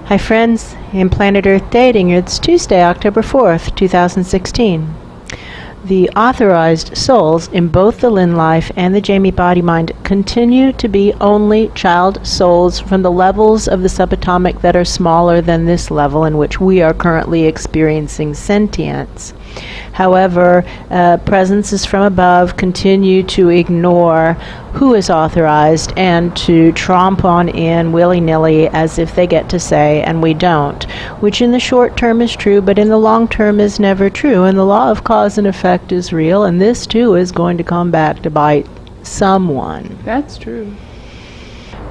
Hi friends, in Planet Earth Dating, it's Tuesday, October 4th, 2016. The authorized souls in both the Lynn life and the Jamie body mind continue to be only child souls from the levels of the subatomic that are smaller than this level in which we are currently experiencing sentience. However, presences from above continue to ignore who is authorized and to tromp on in willy-nilly as if they get to say and we don't, which in the short term is true, but in the long term is never true, and the law of cause and effect is real, and this too is going to come back to bite someone. That's true.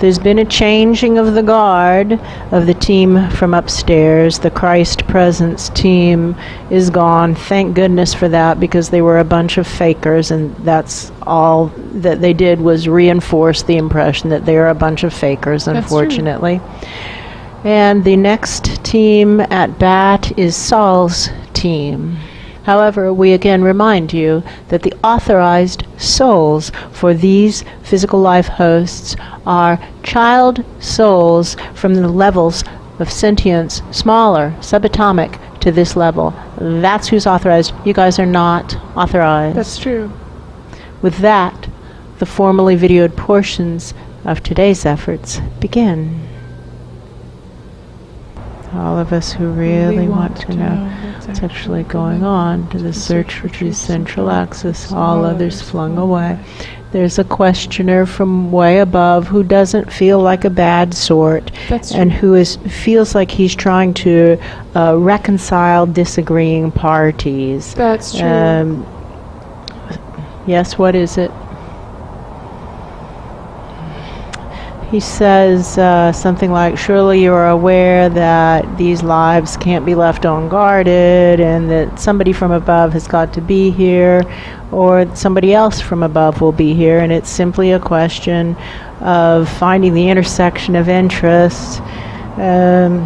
There's been a changing of the guard of the team from upstairs. The Christ Presence team is gone. Thank goodness for that, because they were a bunch of fakers, and that's all that they did was reinforce the impression that they're a bunch of fakers, unfortunately. And the next team at bat is Saul's team. However, we again remind you that the authorized souls for these physical life hosts are child souls from the levels of sentience smaller, subatomic, to this level. That's who's authorized. You guys are not authorized. That's true. With that, the formally videoed portions of today's efforts begin. All of us who really want to know what's actually going on to the search for truth's central axis, all others flung away. There's a questioner from way above who doesn't feel like a bad sort, and who feels like he's trying to reconcile disagreeing parties. That's true. Yes, what is it? He says something like, surely you are aware that these lives can't be left unguarded, and that somebody from above has got to be here, or somebody else from above will be here, and it's simply a question of finding the intersection of interests that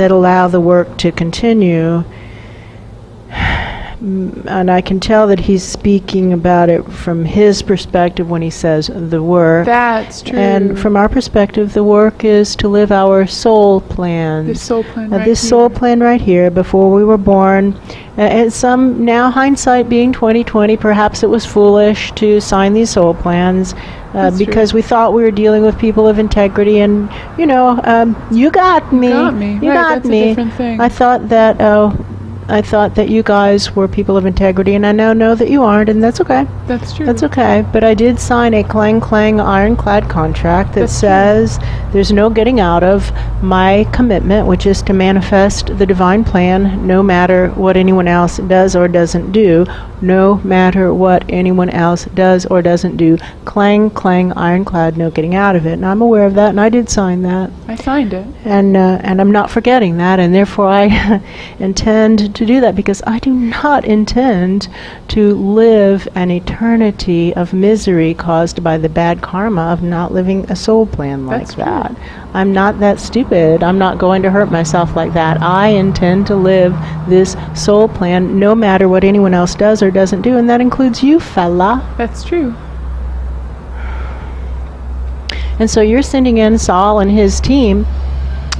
allow the work to continue. And I can tell that he's speaking about it from his perspective when he says the work. That's true. And from our perspective, the work is to live our soul plans. This soul plan right this here. Soul plan right here, before we were born. And some, now hindsight being 2020, perhaps it was foolish to sign these soul plans because we thought we were dealing with people of integrity, and, you know, you got me. You got me. You got me. That's a different thing. I thought that you guys were people of integrity, and I now know that you aren't, and that's okay. That's true. That's okay. But I did sign a clang ironclad contract that says there's no getting out of my commitment, which is to manifest the divine plan no matter what anyone else does or doesn't do. No matter what anyone else does or doesn't do. Clang ironclad, no getting out of it. And I'm aware of that, and I did sign that. I signed it. And I'm not forgetting that, and therefore I intend to do that, because I do not intend to live an eternity of misery caused by the bad karma of not living a soul plan like that. I'm not that stupid. I'm not going to hurt myself like that. I intend to live this soul plan no matter what anyone else does or doesn't do, and that includes you, fella. That's true. And so you're sending in Saul and his team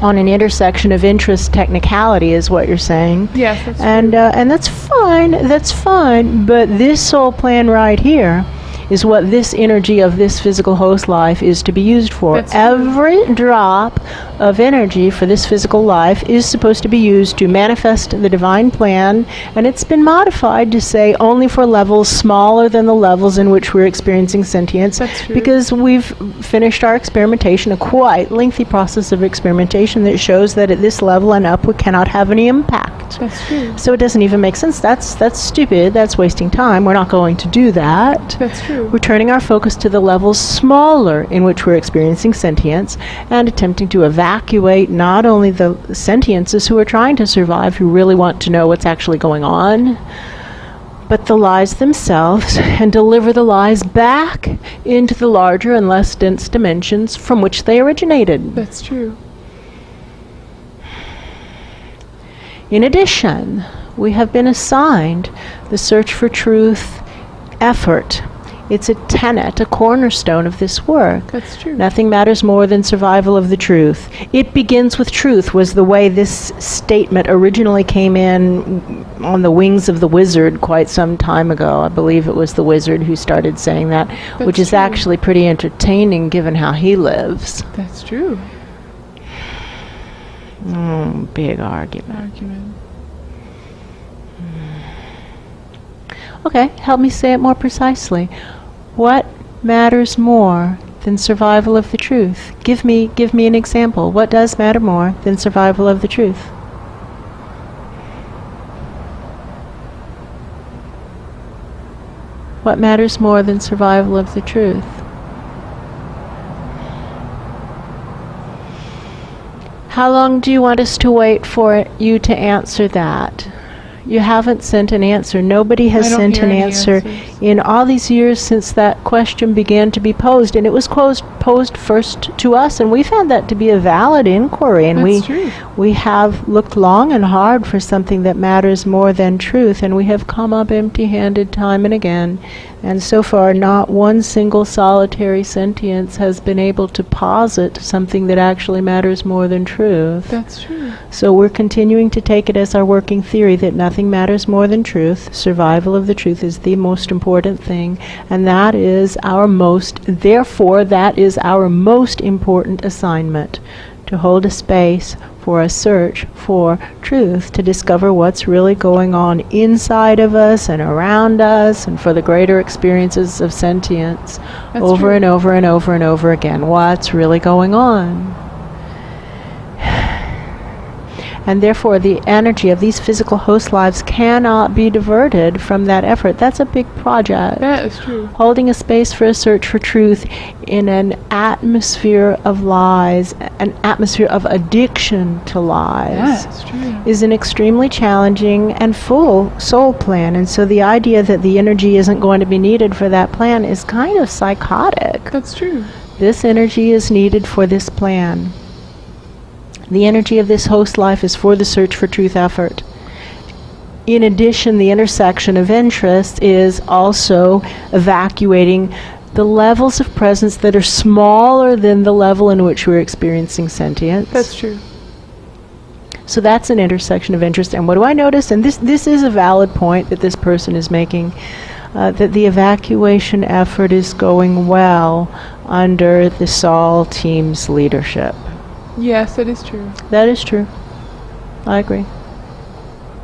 on an intersection of interest technicality, is what you're saying. Yes, that's and true. And that's fine. That's fine. But this soul plan right here is what this energy of this physical host life is to be used for. That's true. Every drop of energy for this physical life is supposed to be used to manifest the divine plan, and it's been modified to say only for levels smaller than the levels in which we're experiencing sentience. That's true. Because we've finished our experimentation, a quite lengthy process of experimentation that shows that at this level and up we cannot have any impact. That's true. So it doesn't even make sense. That's stupid. That's wasting time. We're not going to do that. That's true. We're turning our focus to the levels smaller in which we're experiencing sentience, and attempting to evacuate not only the sentiences who are trying to survive, who really want to know what's actually going on, but the lies themselves, and deliver the lies back into the larger and less dense dimensions from which they originated. That's true. In addition, we have been assigned the search for truth effort It's a tenet, a cornerstone of this work. That's true. Nothing matters more than survival of the truth. It begins with truth was the way this statement originally came in on the wings of the wizard quite some time ago. I believe it was the wizard who started saying that, which is actually pretty entertaining given how he lives. That's true. Big argument. Okay, help me say it more precisely. What matters more than survival of the truth? Give me an example. What does matter more than survival of the truth? What matters more than survival of the truth? How long do you want us to wait for you to answer that? You haven't sent an answer. Nobody has sent an answer in all these years since that question began to be posed. And it was posed first to us, and we found that to be a valid inquiry. And we have looked long and hard for something that matters more than truth, and we have come up empty-handed time and again. And so far, not one single solitary sentience has been able to posit something that actually matters more than truth. That's true. So we're continuing to take it as our working theory that nothing matters more than truth. Survival of the truth is the most important thing, and that is our most important assignment, to hold a space for a search for truth, to discover what's really going on inside of us and around us, and for the greater experiences of sentience. That's over true. and over and over and over again. What's really going on? And therefore, the energy of these physical host lives cannot be diverted from that effort. That's a big project. That is true. Holding a space for a search for truth in an atmosphere of lies, an atmosphere of addiction to lies, That's true. is an extremely challenging and full soul plan. And so the idea that the energy isn't going to be needed for that plan is kind of psychotic. That's true. This energy is needed for this plan. The energy of this host life is for the search for truth effort. In addition, the intersection of interests is also evacuating the levels of presence that are smaller than the level in which we're experiencing sentience. That's true. So that's an intersection of interest. And what do I notice? And this is a valid point that this person is making, that the evacuation effort is going well under the Saul team's leadership. Yes, that is true. That is true. I agree.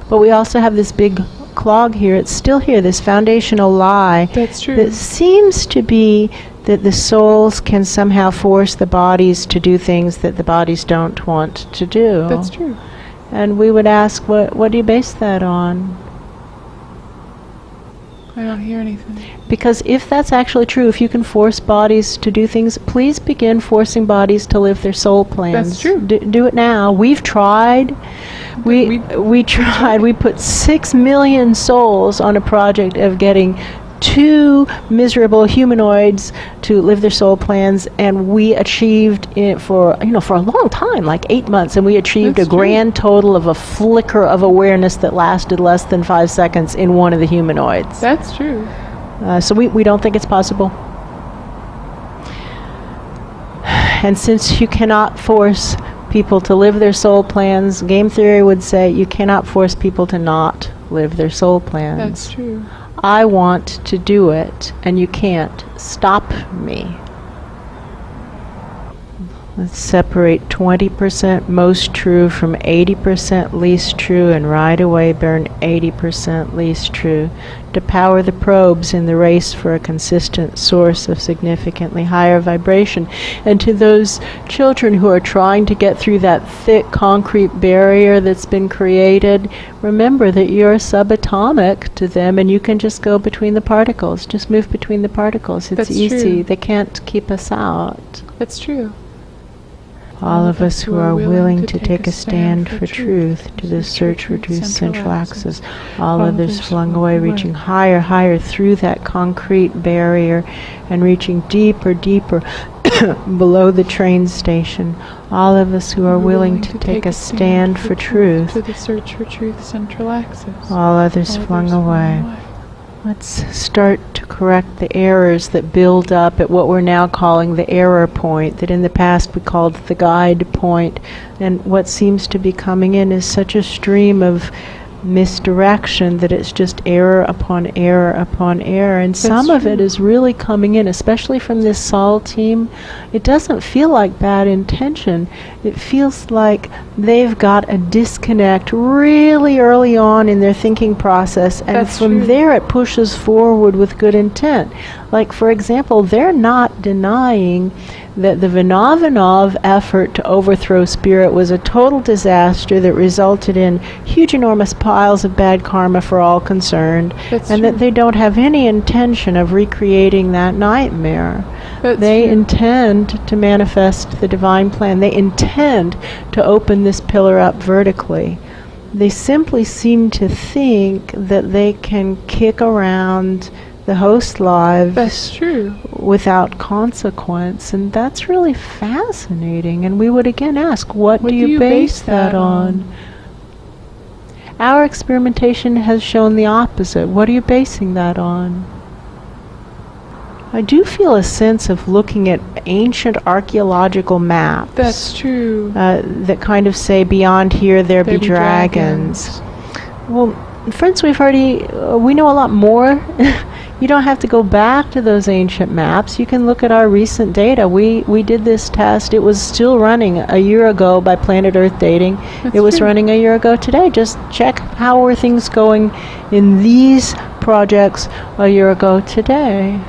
But we also have this big clog here. It's still here, this foundational lie. That's true. That seems to be that the souls can somehow force the bodies to do things that the bodies don't want to do. That's true. And we would ask, what do you base that on? I don't hear anything. Because if that's actually true, if you can force bodies to do things, please begin forcing bodies to live their soul plans. That's true. Do it now. We've tried. We tried. We put 6 million souls on a project of getting 2 miserable humanoids to live their soul plans, and we achieved it for a long time, like 8 months, and we achieved That's a grand total of a flicker of awareness that lasted less than 5 seconds in one of the humanoids. That's true. So we don't think it's possible. And since you cannot force people to live their soul plans, game theory would say you cannot force people to not live their soul plans. That's true. I want to do it, and you can't stop me. Let's separate 20% most true from 80% least true, and right away burn 80% least true to power the probes in the race for a consistent source of significantly higher vibration. And to those children who are trying to get through that thick concrete barrier that's been created, remember that you're subatomic to them, and you can just go between the particles. Just move between the particles. It's That's easy. true. They can't keep us out. That's true. All of us who are willing to take a stand for truth, to the search for truth's central axis. All others flung away, reaching higher, higher through that concrete barrier and reaching deeper, deeper below the train station. All of us who are willing to take a stand for truth, to the search for truth's central axis. all others flung away. Let's start to correct the errors that build up at what we're now calling the error point, that in the past we called the guide point. And what seems to be coming in is such a stream of misdirection that it's just error upon error upon error. And some of it is really coming in, especially from this Sol team. It doesn't feel like bad intention. It feels like they've got a disconnect really early on in their thinking process, and from there it pushes forward with good intent. Like, for example, they're not denying that the Vinavanov effort to overthrow spirit was a total disaster that resulted in huge, enormous piles of bad karma for all concerned, and that they don't have any intention of recreating that nightmare. They intend to manifest the divine plan. They intend to open this pillar up vertically. They simply seem to think that they can kick around the host lives without consequence, and that's really fascinating. And we would again ask, what do you base that on? Our experimentation has shown the opposite. What are you basing that on? I do feel a sense of looking at ancient archecological maps. That's true. That kind of say, beyond here there be dragons. Well, friends, we know a lot more. You don't have to go back to those ancient maps. You can look at our recent data. We did this test. It was still running a year ago by Planet Earth dating. It was running a year ago today. Just check how were things going in these projects a year ago today.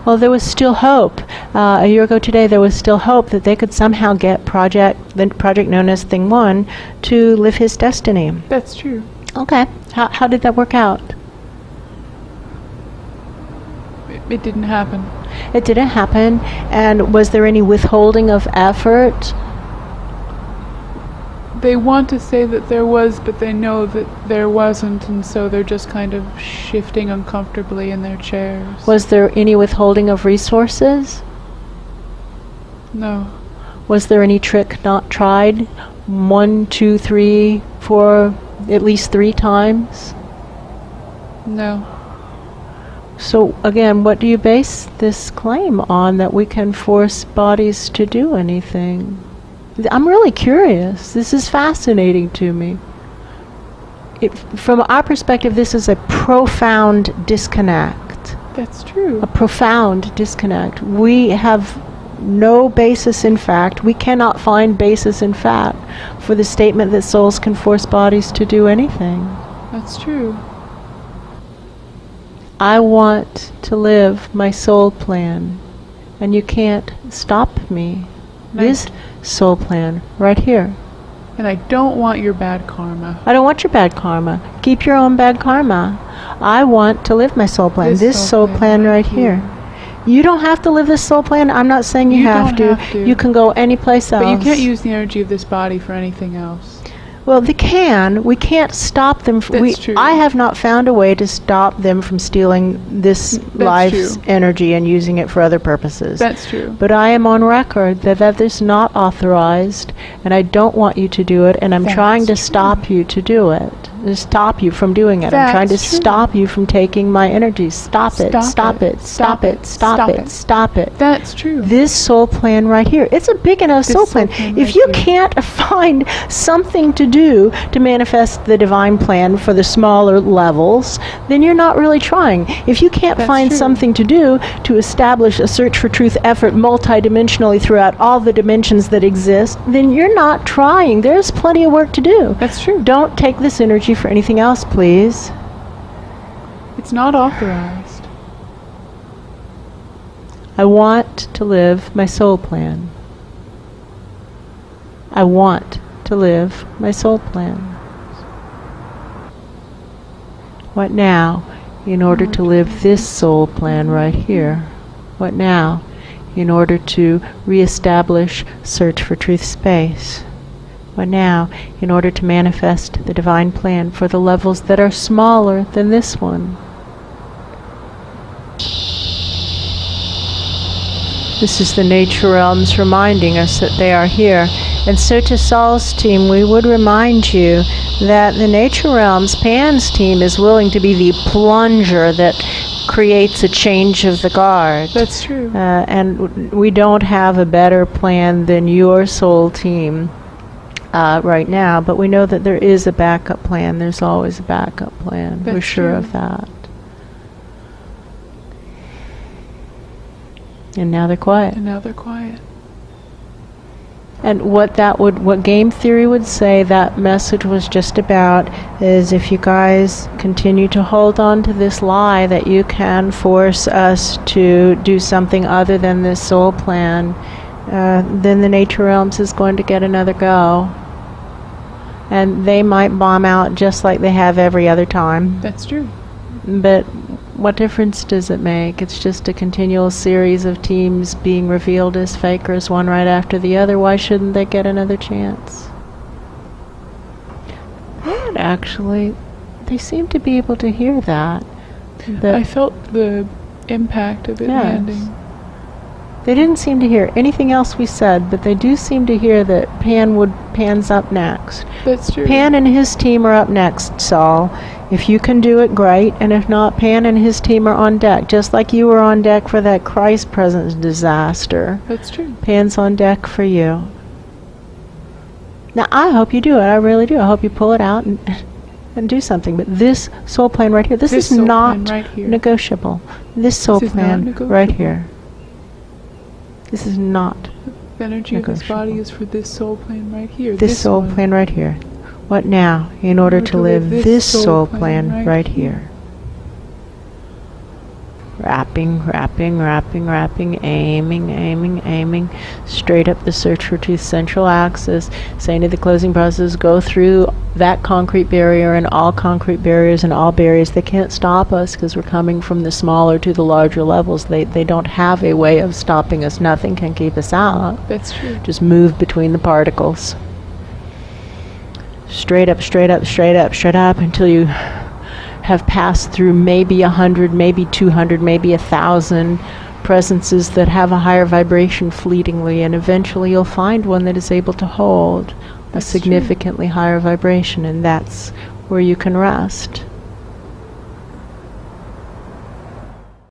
Well, there was still hope. A year ago today, there was still hope that they could somehow get the project known as Thing 1 to live his destiny. That's true. Okay. How did that work out? It didn't happen. It didn't happen. And was there any withholding of effort? They want to say that there was, but they know that there wasn't, and so they're just kind of shifting uncomfortably in their chairs. Was there any withholding of resources? No. Was there any trick not tried? 1, 2, 3, 4, at least 3 times? No. So again, what do you base this claim on, that we can force bodies to do anything? I'm really curious. This is fascinating to me. From our perspective, this is a profound disconnect. That's true. A profound disconnect. We have no basis in fact. We cannot find basis in fact for the statement that souls can force bodies to do anything. That's true. I want to live my soul plan, and you can't stop me. This soul plan right here. And I don't want your bad karma. I don't want your bad karma. Keep your own bad karma. I want to live my soul plan. This soul plan right here. You don't have to live this soul plan. I'm not saying you have to. You can go any place else. But you can't use the energy of this body for anything else. Well, they can. We can't stop them. That's true. I have not found a way to stop them from stealing this life's energy and using it for other purposes. That's true. But I am on record that is not authorized, and I don't want you to do it, and I'm trying to stop you to do it. To stop you from doing it. I'm trying to stop you from taking my energy. Stop it. Stop it. Stop it. Stop it. Stop it. That's true. This soul plan right here. It's a big enough soul plan. If you can't find something to do to manifest the divine plan for the smaller levels, then you're not really trying. If you can't find something to do to establish a search for truth effort multidimensionally throughout all the dimensions that exist, then you're not trying. There's plenty of work to do. That's true. Don't take this energy for anything else, please. It's not authorized. I want to live my soul plan. I want to live my soul plan. What now, in order to live this soul plan right here? What now, in order to reestablish search for truth space? What now, in order to manifest the divine plan for the levels that are smaller than this one? This is the nature realms reminding us that they are here And so to Saul's team, we would remind you that the nature realms, Pan's team, is willing to be the plunger that creates a change of the guard. That's true. And we don't have a better plan than your soul team right now, but we know that there is a backup plan. There's always a backup plan. That's We're sure true. of that. And now they're quiet. And now they're quiet. And what game theory would say that message was just about is, if you guys continue to hold on to this lie that you can force us to do something other than this soul plan, then the nature realms is going to get another go. And they might bomb out just like they have every other time. That's true. But what difference does it make? It's just a continual series of teams being revealed as fakers, one right after the other. Why shouldn't they get another chance? And actually, they seem to be able to hear that. I felt the impact of it landing. They didn't seem to hear anything else we said, but they do seem to hear that Pan's up next. That's true. Pan and his team are up next, Saul. If you can do it, great. And if not, Pan and his team are on deck, just like you were on deck for that Christ presence disaster. That's true. Pan's on deck for you. Now, I hope you do it. I really do. I hope you pull it out and do something. But this soul plan right here, this is not negotiable. This soul plan right here. This is not The energy of this body is for this soul plane right here. This soul plane right here. What now? In order to live this soul plan right here. Wrapping, aiming, straight up the search for truth central axis, saying to the closing process, go through that concrete barrier and all concrete barriers and all barriers. They can't stop us because we're coming from the smaller to the larger levels. They don't have a way of stopping us. Nothing can keep us out. That's true. Just move between the particles. Straight up until you have passed through maybe 100, maybe 200, maybe 1,000 presences that have a higher vibration fleetingly, and eventually you'll find one that is able to hold a significantly higher vibration, and that's where you can rest.